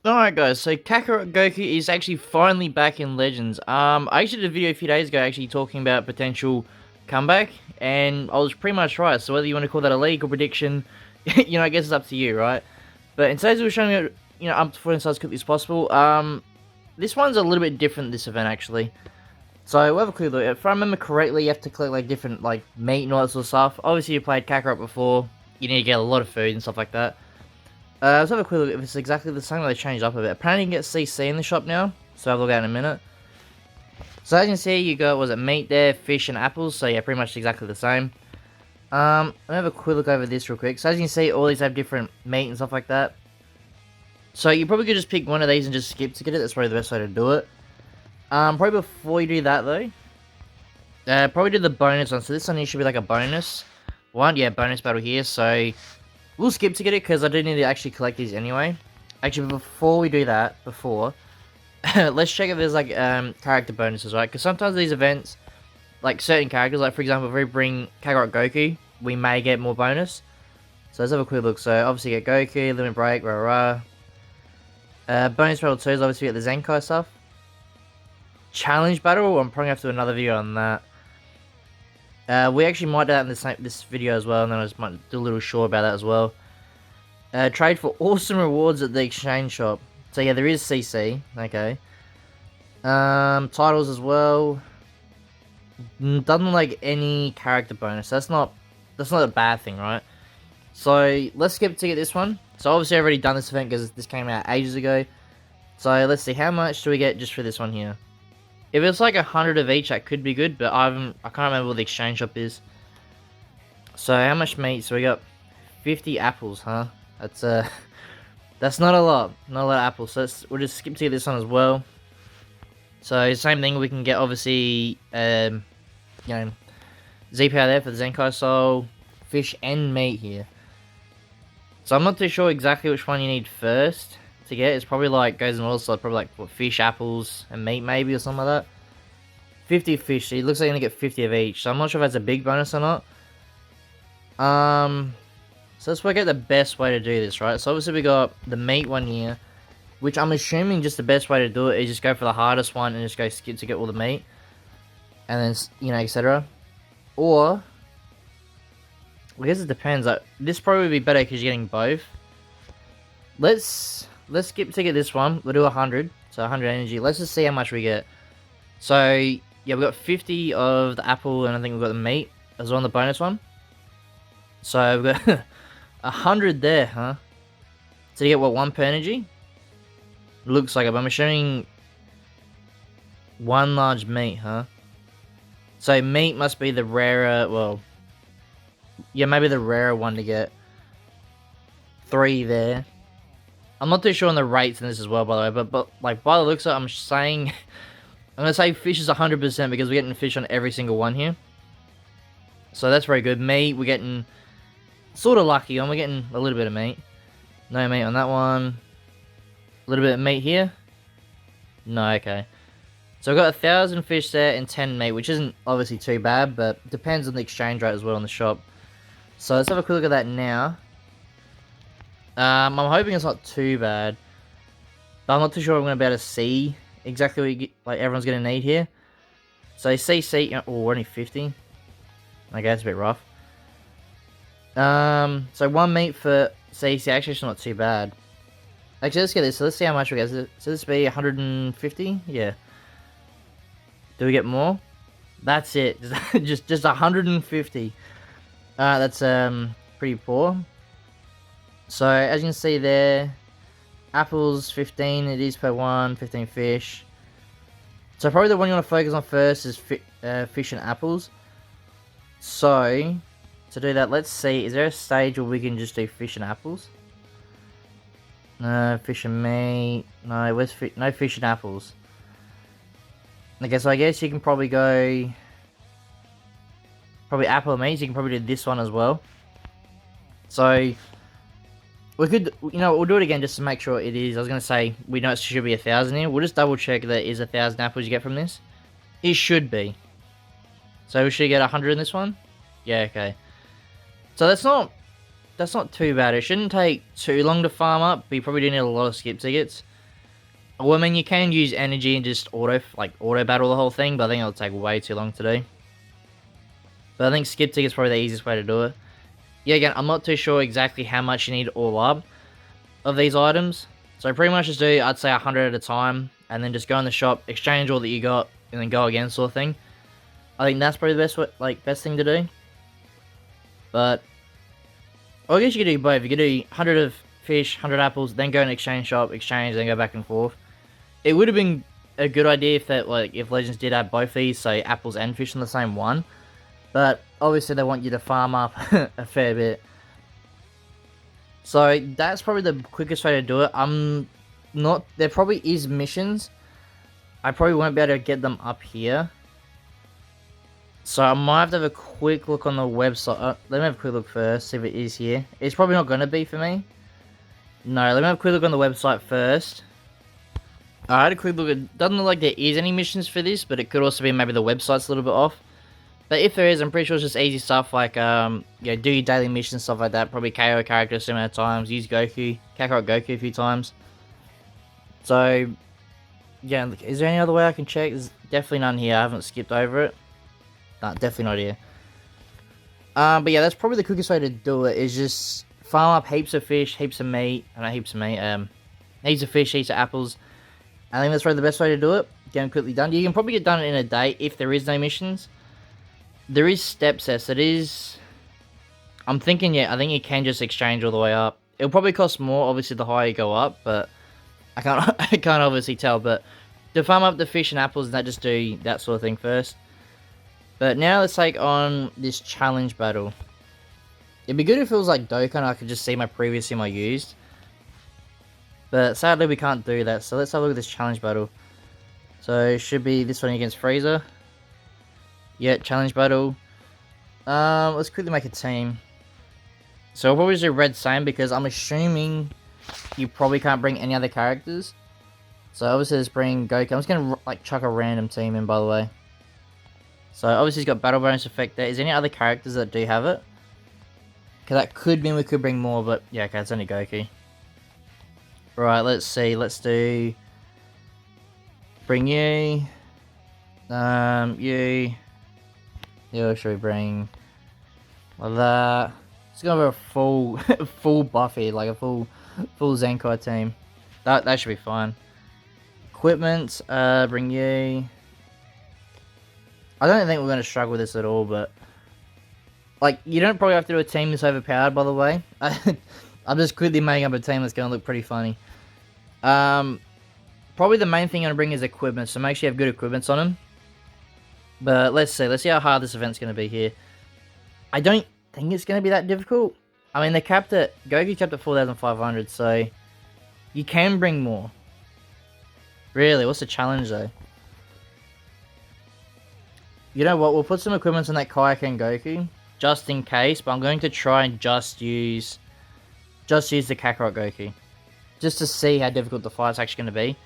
Alright guys, so Kakarot Goku is actually finally back in Legends. I actually did a video a few days ago actually talking about potential comeback, and I was pretty much right. So whether you want to call that a leak or prediction, I guess it's up to you, right? But in today's we're showing up to 14 stars as quickly as possible. This one's a little bit different, this event actually. So we'll have a quick look. If I remember correctly, you have to collect like different like meat and all that sort of stuff. Obviously you played Kakarot before, you need to get a lot of food and stuff like that. Let's have a quick look if it's exactly the same or they changed up a bit. Apparently you can get CC in the shop now, so I'll look at it in a minute. So as you can see, you got, was it meat there, fish and apples, so yeah, pretty much exactly the same. Let me have a quick look over this real quick. So as you can see, all these have different meat and stuff like that. So you probably could just pick one of these and just skip to get it, that's probably the best way to do it. Probably before you do that though, probably do the bonus one. So this one here should be like a bonus one, yeah, bonus battle here, so we'll skip to get it because I do need to actually collect these anyway. Actually, before we do that, let's check if there's like character bonuses, right? Because sometimes these events, like certain characters, like for example, if we bring Kakarot Goku, we may get more bonus. So let's have a quick look. So obviously get Goku, Limit Break, rah rah. Bonus battle 2 is obviously get the Zenkai stuff. Challenge battle, I'm probably gonna have to do another video on that. We actually might do that in this video as well, and then I just might do a little short about that as well. Trade for awesome rewards at the exchange shop. So yeah, there is CC. Okay. Titles as well. Doesn't like any character bonus. That's not a bad thing, right? So let's skip to get this one. So obviously I've already done this event because this came out ages ago. So let's see, how much do we get just for this one here? If it's like 100 of each, that could be good, but I can't remember what the exchange shop is. So how much meat? So we got 50 apples, huh? That's that's not a lot. Not a lot of apples. So we'll just skip to this one as well. So same thing, we can get obviously Z-Power there for the Zenkai Soul, fish and meat here. So I'm not too sure exactly which one you need first to get. It's probably like goes in order, so probably like what, fish, apples, and meat maybe or something like that. 50 fish, so it looks like you're gonna get 50 of each. So I'm not sure if that's a big bonus or not. So let's work out the best way to do this, right? So obviously we got the meat one here, which I'm assuming just the best way to do it is just go for the hardest one and just go skip to get all the meat, and then etc. Or I guess it depends. Like this probably would be better because you're getting both. Let's skip to get this one. We'll do 100, so 100 energy. Let's just see how much we get. So yeah, we got 50 of the apple, and I think we've got the meat as well on the bonus one. So we've got 100 there, huh? So you get what, 1 per energy? Looks like it, but I'm assuming 1 large meat, huh? So meat must be the rarer, well, yeah, maybe the rarer one to get. 3 there. I'm not too sure on the rates in this as well, by the way, but like by the looks of it, I'm saying, I'm gonna say fish is 100% because we're getting fish on every single one here. So that's very good. Meat, we're getting sort of lucky on. We're getting a little bit of meat. No meat on that one. A little bit of meat here. No, okay. So I've got 1,000 fish there and 10 meat, which isn't obviously too bad, but depends on the exchange rate as well in the shop. So let's have a quick look at that now. I'm hoping it's not too bad, but I'm not too sure I'm going to be able to see exactly what you get, like everyone's going to need here. So CC, oh, we're only 50. Okay, that's a bit rough. So 1 meat for CC, actually it's not too bad. Actually, let's get this. So let's see how much we get. So this be 150? Yeah. Do we get more? That's it. just 150. That's pretty poor. So as you can see there, apples 15. It is per one. 15 fish. So probably the one you want to focus on first is fish and apples. So to do that, let's see. Is there a stage where we can just do fish and apples? No, fish and meat. No, no fish and apples. Okay, so I guess you can probably go... Probably apple and meat, so you can probably do this one as well. So... We could... we'll do it again just to make sure it is. I was going to say, we know it should be 1,000 here. We'll just double check that it is 1,000 apples you get from this. It should be. So we should get 100 in this one? Yeah, okay. So that's not too bad. It shouldn't take too long to farm up, but you probably do need a lot of skip tickets. Well, I mean, you can use energy and just auto battle the whole thing, but I think it'll take way too long to do. But I think skip tick is probably the easiest way to do it. Yeah, again, I'm not too sure exactly how much you need all up of these items. So pretty much just do, I'd say 100 at a time, and then just go in the shop, exchange all that you got, and then go again sort of thing. I think that's probably the best thing to do. But, well, I guess you could do both. You could do 100 of fish, 100 apples, then go in exchange shop, exchange, then go back and forth. It would have been a good idea if Legends did have both these, so apples and fish in the same one. But obviously they want you to farm up a fair bit. So that's probably the quickest way to do it. There probably is missions. I probably won't be able to get them up here. So I might have to have a quick look on the website. Let me have a quick look first, see if it is here. It's probably not going to be for me. No, let me have a quick look on the website first. I had a quick look. It doesn't look like there is any missions for this, but it could also be maybe the website's a little bit off. But if there is, I'm pretty sure it's just easy stuff like, do your daily missions, stuff like that. Probably KO characters so many times. Use Goku, Kakarot Goku a few times. So, yeah, is there any other way I can check? There's definitely none here. I haven't skipped over it. Nah, definitely not here. But yeah, that's probably the quickest way to do it, is just farm up heaps of fish, heaps of meat. Heaps of fish, heaps of apples. I think that's probably the best way to do it. Get them quickly done. You can probably get done in a day if there is no missions. There is steps there, so it is... I'm thinking, yeah, I think you can just exchange all the way up. It'll probably cost more, obviously, the higher you go up, but... I can't obviously tell, but... To farm up the fish and apples, and just do that sort of thing first. But now let's take on this challenge battle. It'd be good if it was like Dokkan and I could just see my previous sim I used. But sadly we can't do that, so let's have a look at this challenge battle. So it should be this one against Frieza. Yeah, challenge battle. Let's quickly make a team. So I'll probably do red same because I'm assuming you probably can't bring any other characters. So obviously let's bring Goku. I'm just gonna like chuck a random team in, by the way. So obviously he's got battle bonus effect there. Is there any other characters that do have it? Because that could mean we could bring more, but yeah, okay, it's only Goku. Right, let's see. Let's do... Bring you. You. Yeah, should we bring... Like that. It's gonna be a full... full Buffy, like a full Zenkai team. That should be fine. Equipment, bring you... I don't think we're going to struggle with this at all, but... Like, you don't probably have to do a team that's overpowered, by the way. I'm just quickly making up a team that's going to look pretty funny. Probably the main thing I'm going to bring is equipment, so make sure you have good equipment on them. But let's see how hard this event's going to be here. I don't think it's going to be that difficult. I mean, Goku capped at 4,500, so... You can bring more. Really, what's the challenge, though? You know what, we'll put some equipment on that Kakarot Goku, just in case, but I'm going to try and just use the Kakarot Goku. Just to see how difficult the fight's actually going to be.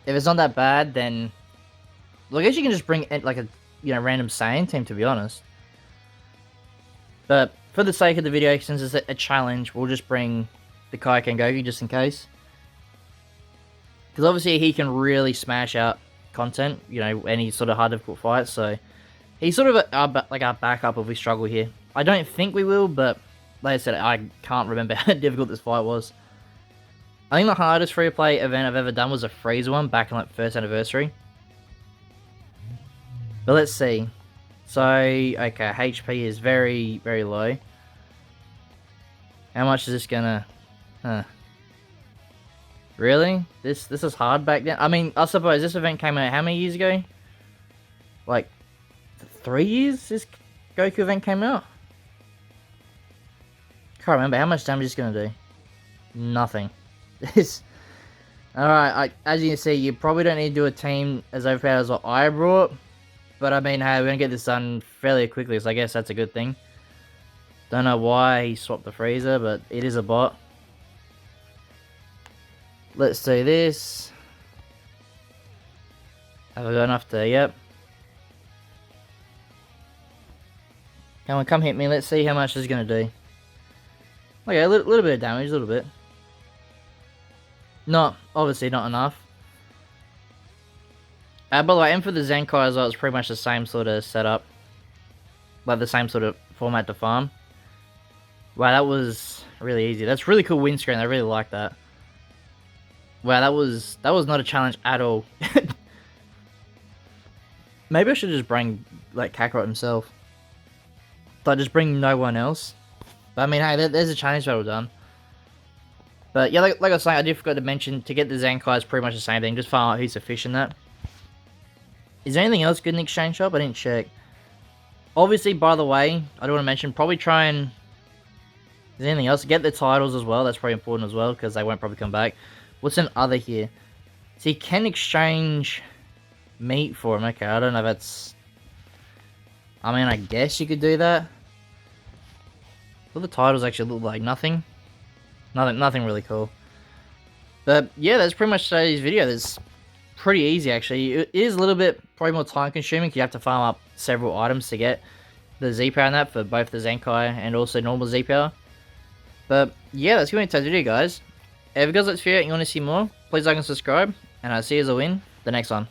If it's not that bad, then... Well, I guess you can just bring, like, a random Saiyan team, to be honest. But, for the sake of the video, since it's a challenge, we'll just bring the Kakarot Goku, just in case. Because obviously he can really smash out content, any sort of hard difficult fight, so... He's sort of our backup if we struggle here. I don't think we will, but like I said, I can't remember how difficult this fight was. I think the hardest free-to-play event I've ever done was a Frieza one back in like first anniversary. But let's see. So, okay, HP is very, very low. How much is this gonna... Really? This is hard back then? I mean, I suppose this event came out how many years ago? Like... 3 years this Goku event came out? Can't remember. How much damage is going to do? Nothing. Alright, as you can see, you probably don't need to do a team as overpowered as what I brought. But I mean, hey, we're going to get this done fairly quickly, so I guess that's a good thing. Don't know why he swapped the Frieza, but it is a bot. Let's do this. Have I got enough to... Yep. Come hit me. Let's see how much this is going to do. Okay, a little bit of damage, a little bit. Obviously not enough. By the way, and for the Zenkai as well, it's pretty much the same sort of setup. Like the same sort of format to farm. Wow, that was really easy. That's really cool windscreen. I really like that. Wow, that was not a challenge at all. Maybe I should just bring like Kakarot himself. Like just bring no one else. But I mean, hey, there's a challenge battle done. But yeah, like I was saying, I did forget to mention, to get the Zenkai is pretty much the same thing. Just find out who's efficient at. Is there anything else good in the exchange shop? I didn't check. Obviously, by the way, I do want to mention, probably try and... Is there anything else? Get the titles as well. That's probably important as well, because they won't probably come back. What's an other here? So you can exchange meat for them. Okay, I don't know if that's... I mean, I guess you could do that. What the titles actually look like? Nothing? Nothing really cool. But yeah, that's pretty much today's video. That's pretty easy actually. It is a little bit probably more time consuming, because you have to farm up several items to get the Z power in that for both the Zenkai and also normal Z power. But yeah, that's going to be today's video, guys. If you guys like this video and you want to see more, please like and subscribe, and I'll see you all in the next one.